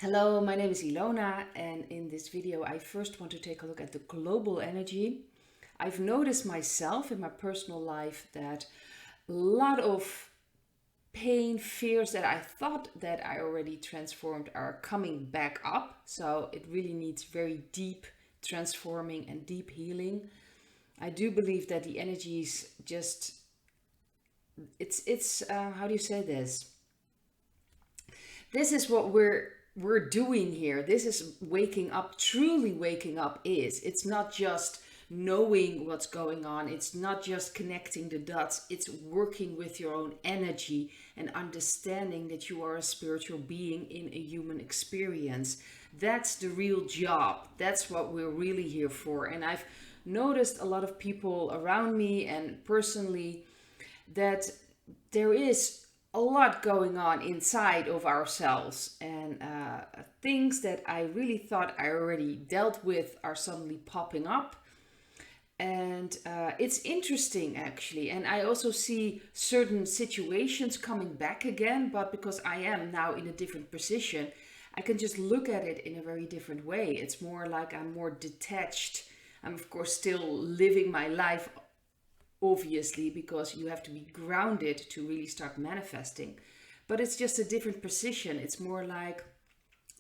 Hello, my name is Ilona, and in this video, I first want to take a look at the global energy. I've noticed myself in my personal life that a lot of pain, fears that I thought that I already transformed are coming back up. So it really needs very deep transforming and deep healing. I do believe that the energy is just it's how do you say this? This is what we're doing here. This is waking up. Truly waking up is. It's not just knowing what's going on. It's not just connecting the dots. It's working with your own energy and understanding that you are a spiritual being in a human experience. That's the real job. That's what we're really here for. And I've noticed a lot of people around me and personally that there is a lot going on inside of ourselves, and things that I really thought I already dealt with are suddenly popping up. And it's interesting actually. And I also see certain situations coming back again, but because I am now in a different position, I can just look at it in a very different way. It's more like I'm more detached. I'm, of course, still living my life, obviously, because you have to be grounded to really start manifesting. But it's just a different position. It's more like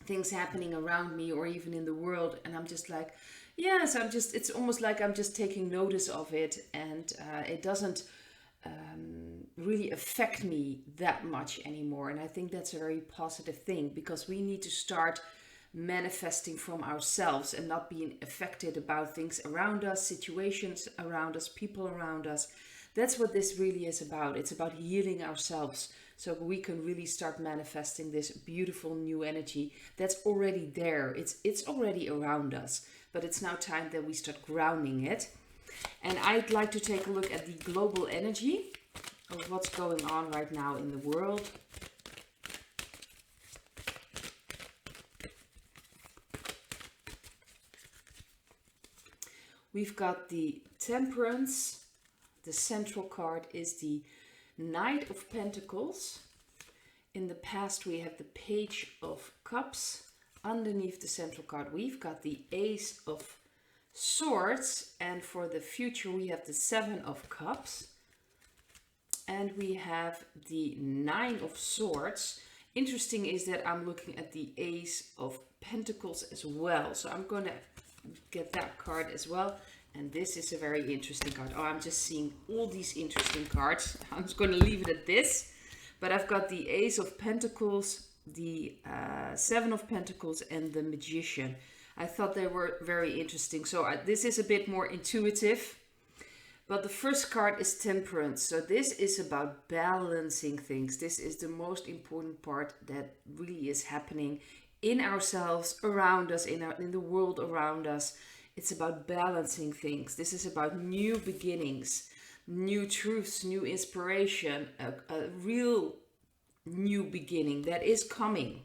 things happening around me or even in the world, and I'm just like, yes, it's almost like I'm just taking notice of it, and it doesn't really affect me that much anymore. And I think that's a very positive thing, because we need to start manifesting from ourselves and not being affected about things around us, situations around us, people around us. That's what this really is about. It's about healing ourselves so we can really start manifesting this beautiful new energy that's already there. It's already around us, but it's now time that we start grounding it. And I'd like to take a look at the global energy of what's going on right now in the world. We've got the Temperance. The central card is the Knight of Pentacles. In the past, we have the Page of Cups. Underneath the central card, we've got the Ace of Swords. And for the future, we have the Seven of Cups. And we have the Nine of Swords. Interesting is that I'm looking at the Ace of Pentacles as well. So I'm going to get that card as well. And this is a very interesting card. Oh, I'm just seeing all these interesting cards. I'm just going to leave it at this. But I've got the Ace of Pentacles, the Seven of Pentacles, and the Magician. I thought they were very interesting. So this is a bit more intuitive. But the first card is Temperance. So this is about balancing things. This is the most important part that really is happening in ourselves, around us, in the world around us. It's about balancing things. This is about new beginnings, new truths, new inspiration, a real new beginning that is coming.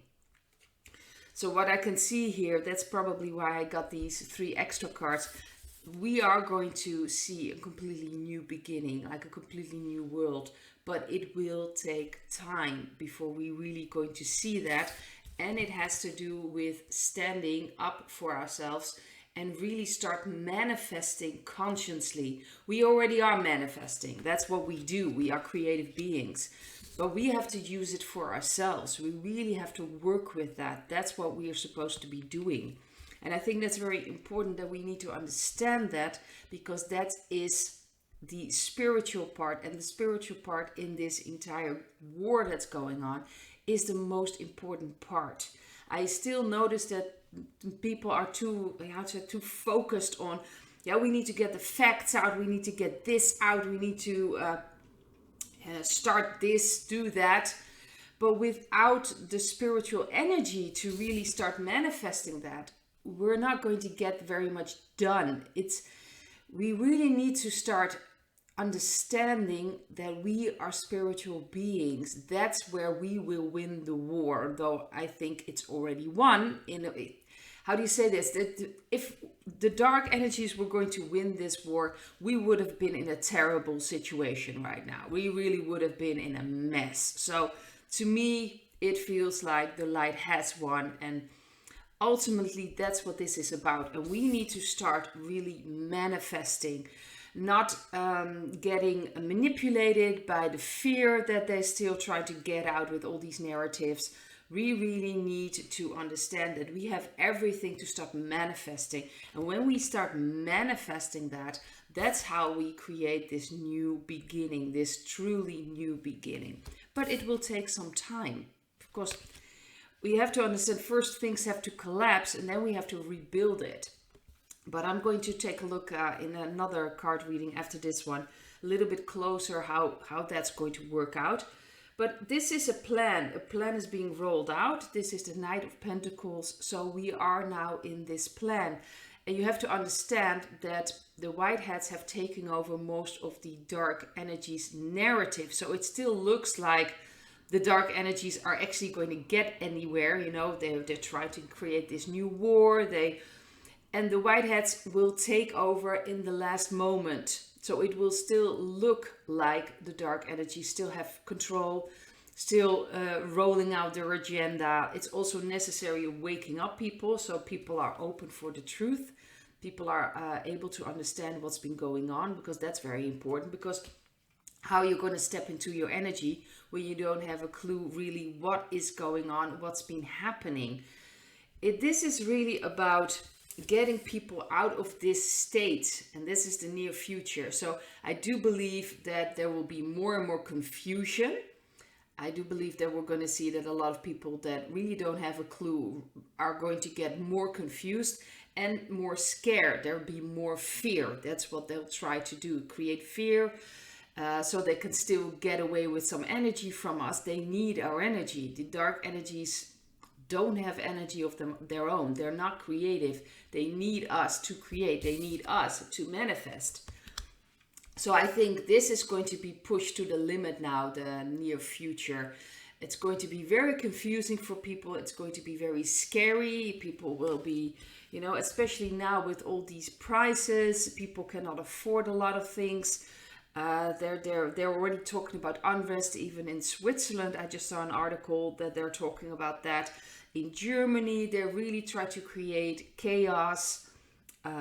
So what I can see here, that's probably why I got these 3 extra cards. We are going to see a completely new beginning, like a completely new world. But it will take time before we really going to see that. And it has to do with standing up for ourselves and really start manifesting consciously. We already are manifesting. That's what we do. We are creative beings. But we have to use it for ourselves. We really have to work with that. That's what we are supposed to be doing. And I think that's very important, that we need to understand that, because that is the spiritual part. And the spiritual part in this entire war that's going on is the most important part. I still notice that people are too focused on, we need to get the facts out, we need to get this out, we need to start this, do that. But without the spiritual energy to really start manifesting that, we're not going to get very much done. We really need to start understanding that we are spiritual beings. That's where we will win the war, though I think it's already won. How do you say this? That if the dark energies were going to win this war, we would have been in a terrible situation right now. We really would have been in a mess. So to me, it feels like the light has won, and ultimately that's what this is about. And we need to start really manifesting, not getting manipulated by the fear that they still try to get out with all these narratives. We really need to understand that we have everything to start manifesting. And when we start manifesting that, that's how we create this new beginning, this truly new beginning. But it will take some time. Of course, we have to understand first things have to collapse and then we have to rebuild it. But I'm going to take a look in another card reading after this one, a little bit closer how that's going to work out. But this is a plan. A plan is being rolled out. This is the Knight of Pentacles. So we are now in this plan. And you have to understand that the white hats have taken over most of the dark energies narrative. So it still looks like the dark energies are actually going to get anywhere. You know, they're trying to create this new war. And the white hats will take over in the last moment. So it will still look like the dark energies still have control, still rolling out their agenda. It's also necessary waking up people, so people are open for the truth. People are able to understand what's been going on, because that's very important. Because how you're going to step into your energy when you don't have a clue really what is going on, what's been happening. This is really about getting people out of this state, and this is the near future. So I do believe that there will be more and more confusion. I do believe that we're going to see that a lot of people that really don't have a clue are going to get more confused and more scared. There'll be more fear. That's what they'll try to do, create fear, so they can still get away with some energy from us. They need our energy. The dark energies don't have energy of their own. They're not creative. They need us to create. They need us to manifest. So I think this is going to be pushed to the limit now, the near future. It's going to be very confusing for people. It's going to be very scary. People will be, you know, especially now with all these prices, people cannot afford a lot of things. They're already talking about unrest, even in Switzerland. I just saw an article that they're talking about that. In Germany, they really try to create chaos,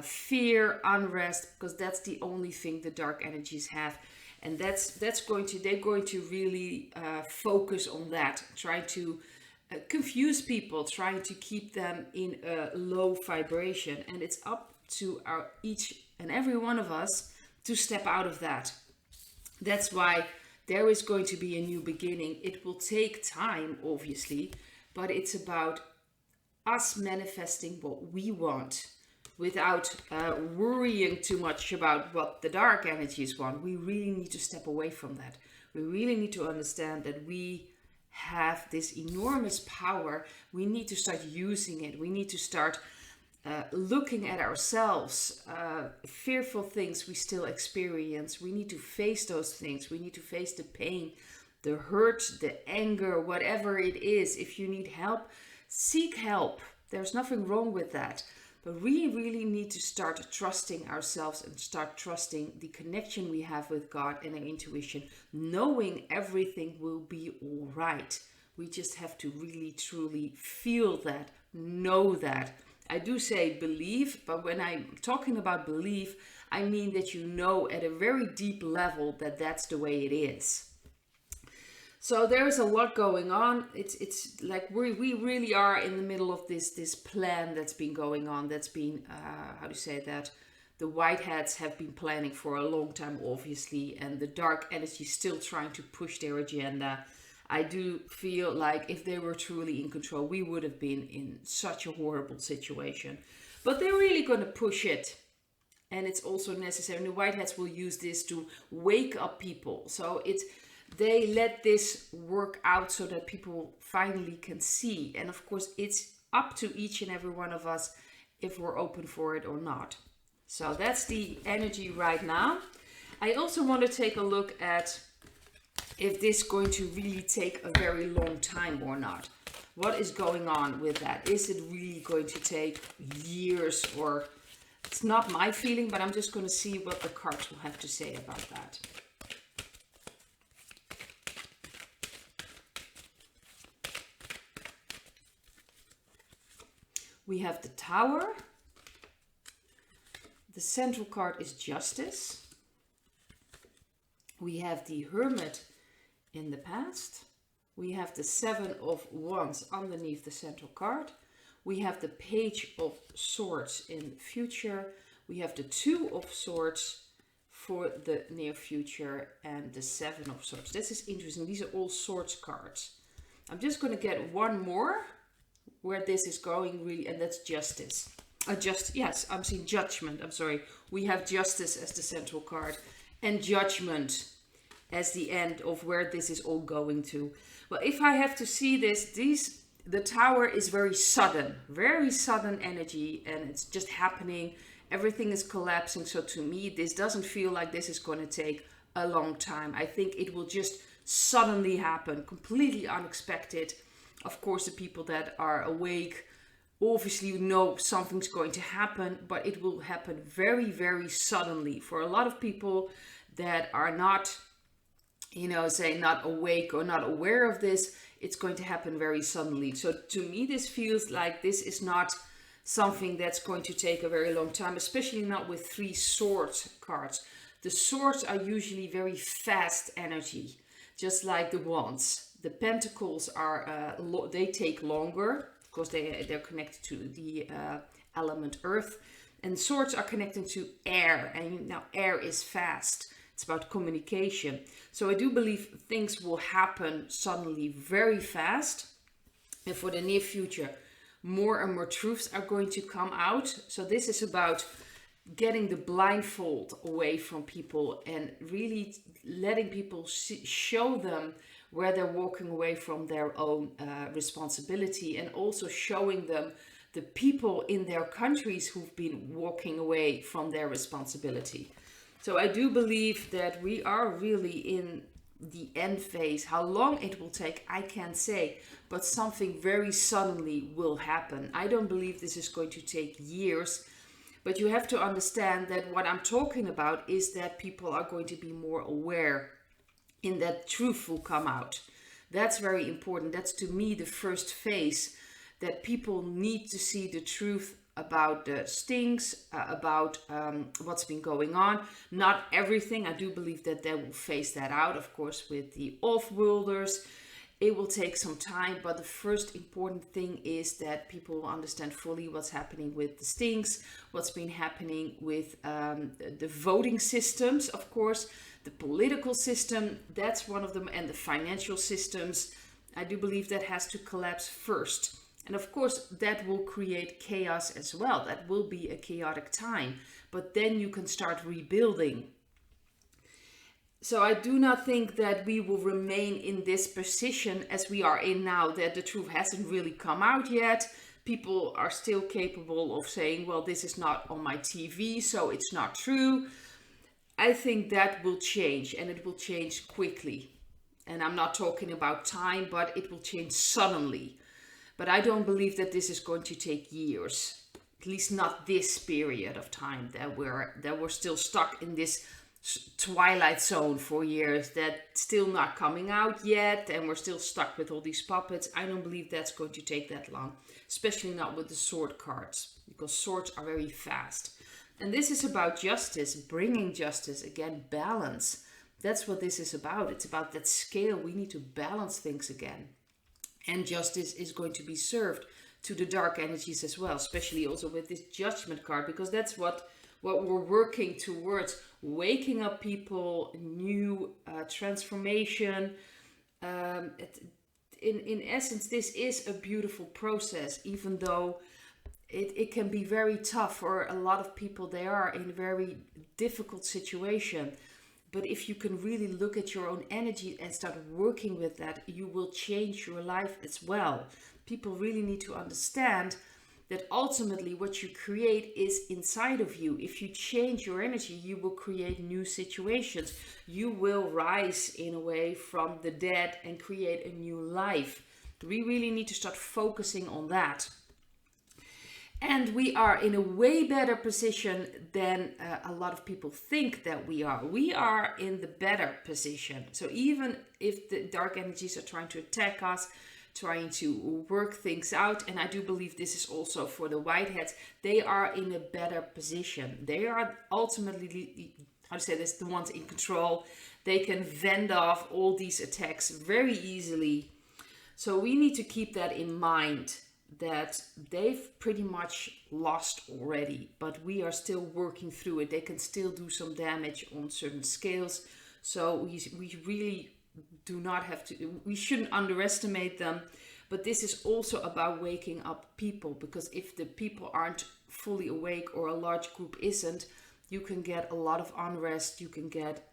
fear, unrest, because that's the only thing the dark energies have. And they're going to really focus on that, try to confuse people, trying to keep them in a low vibration. And it's up to each and every one of us to step out of that. That's why there is going to be a new beginning. It will take time, obviously, but it's about us manifesting what we want without worrying too much about what the dark energies want. We really need to step away from that. We really need to understand that we have this enormous power. We need to start using it. We need to start looking at ourselves, fearful things we still experience. We need to face those things. We need to face the pain, the hurt, the anger, whatever it is. If you need help, seek help. There's nothing wrong with that. But we really need to start trusting ourselves and start trusting the connection we have with God and our intuition, knowing everything will be all right. We just have to really, truly feel that, know that. I do say believe, but when I'm talking about belief, I mean that you know at a very deep level that that's the way it is. So there's a lot going on. It's like we really are in the middle of this plan that's been going on. That's been, how do you say that? The white hats have been planning for a long time, obviously, and the dark energy is still trying to push their agenda. I do feel like if they were truly in control, we would have been in such a horrible situation. But they're really going to push it. And it's also necessary. And the white hats will use this to wake up people. So they let this work out so that people finally can see. And of course, it's up to each and every one of us if we're open for it or not. So that's the energy right now. I also want to take a look at if this is going to really take a very long time or not. What is going on with that? Is it really going to take years? Or it's not my feeling, but I'm just going to see what the cards will have to say about that. We have the Tower. The central card is Justice. We have the Hermit in the past. We have the Seven of Wands underneath the central card. We have the Page of Swords in future. We have the Two of Swords for the near future and the Seven of Swords. This is interesting. These are all swords cards. I'm just going to get one more where this is going really, and that's Justice. Yes, I'm seeing Judgment. I'm sorry. We have Justice as the central card and Judgment as the end of where this is all going to. Well, if I have to see this, the Tower is very sudden energy, and it's just happening. Everything is collapsing. So to me, this doesn't feel like this is going to take a long time. I think it will just suddenly happen, completely unexpected. Of course, the people that are awake obviously know something's going to happen, but it will happen very, very suddenly. For a lot of people that are not, say not awake or not aware of this, it's going to happen very suddenly. So to me, this feels like this is not something that's going to take a very long time, especially not with 3 sword cards. The swords are usually very fast energy, just like the wands. The pentacles are, they take longer because they're connected to the element earth. And swords are connected to air. And now air is fast. It's about communication. So I do believe things will happen suddenly very fast. And for the near future, more and more truths are going to come out. So this is about getting the blindfold away from people and really letting people show them where they're walking away from their own responsibility, and also showing them the people in their countries who've been walking away from their responsibility. So I do believe that we are really in the end phase. How long it will take, I can't say, but something very suddenly will happen. I don't believe this is going to take years, but you have to understand that what I'm talking about is that people are going to be more aware, in that truth will come out. That's very important. That's to me the first phase, that people need to see the truth about the stings, about what's been going on. Not everything. I do believe that they will phase that out, of course, with the off-worlders. It will take some time, but the first important thing is that people will understand fully what's happening with the stings, what's been happening with the voting systems, of course, the political system, that's one of them, and the financial systems. I do believe that has to collapse first. And of course, that will create chaos as well. That will be a chaotic time, but then you can start rebuilding. So I do not think that we will remain in this position as we are in now, that the truth hasn't really come out yet. People are still capable of saying, well, this is not on my TV, so it's not true. I think that will change, and it will change quickly. And I'm not talking about time, but it will change suddenly. But I don't believe that this is going to take years, at least not this period of time that we're still stuck in this twilight zone for years, that's still not coming out yet, and we're still stuck with all these puppets. I don't believe that's going to take that long, especially not with the sword cards, because swords are very fast. And this is about justice, bringing justice, again, balance. That's what this is about. It's about that scale. We need to balance things again. And justice is going to be served to the dark energies as well, especially also with this Judgment card, because that's what we're working towards, waking up people, new transformation. In essence, this is a beautiful process, even though it can be very tough for a lot of people. They are in a very difficult situation. But if you can really look at your own energy and start working with that, you will change your life as well. People really need to understand that ultimately what you create is inside of you. If you change your energy, you will create new situations. You will rise in a way from the dead and create a new life. We really need to start focusing on that. And we are in a way better position than a lot of people think that we are. We are in the better position. So even if the dark energies are trying to attack us, trying to work things out. And I do believe this is also for the whiteheads. They are in a better position. They are ultimately, how to say this, the ones in control. They can fend off all these attacks very easily. So we need to keep that in mind, that they've pretty much lost already, but we are still working through it. They can still do some damage on certain scales. So we really do not have to, we shouldn't underestimate them. But this is also about waking up people, because if the people aren't fully awake, or a large group isn't, you can get a lot of unrest, you can get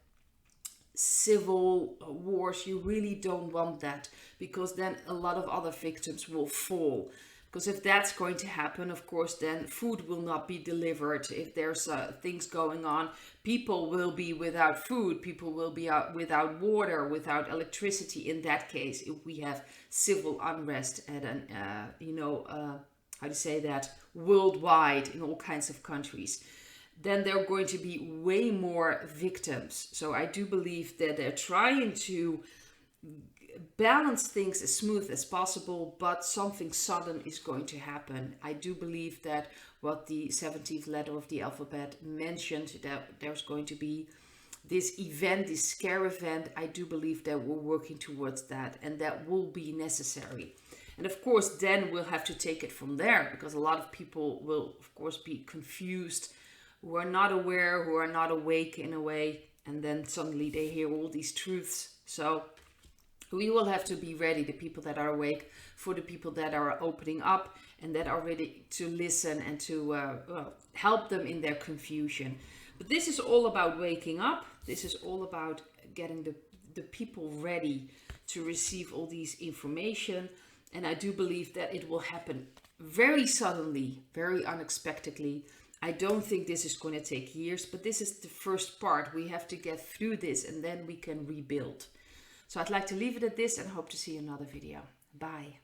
civil wars. You really don't want that, because then a lot of other victims will fall. Because if that's going to happen, of course, then food will not be delivered. If there's things going on, people will be without food, people will be without water, without electricity. In that case, if we have civil unrest at an, how to say that, worldwide in all kinds of countries, then there are going to be way more victims. So I do believe that they're trying to balance things as smooth as possible, but something sudden is going to happen. I do believe that what the 17th letter of the alphabet mentioned, that there's going to be this event, this scare event. I do believe that we're working towards that, and that will be necessary. And of course, then we'll have to take it from there, because a lot of people will, of course, be confused, who are not aware, who are not awake in a way, and then suddenly they hear all these truths. So we will have to be ready, the people that are awake, for the people that are opening up and that are ready to listen and to help them in their confusion. But this is all about waking up. This is all about getting the people ready to receive all these information. And I do believe that it will happen very suddenly, very unexpectedly. I don't think this is going to take years, but this is the first part. We have to get through this, and then we can rebuild. So I'd like to leave it at this, and hope to see you in another video. Bye.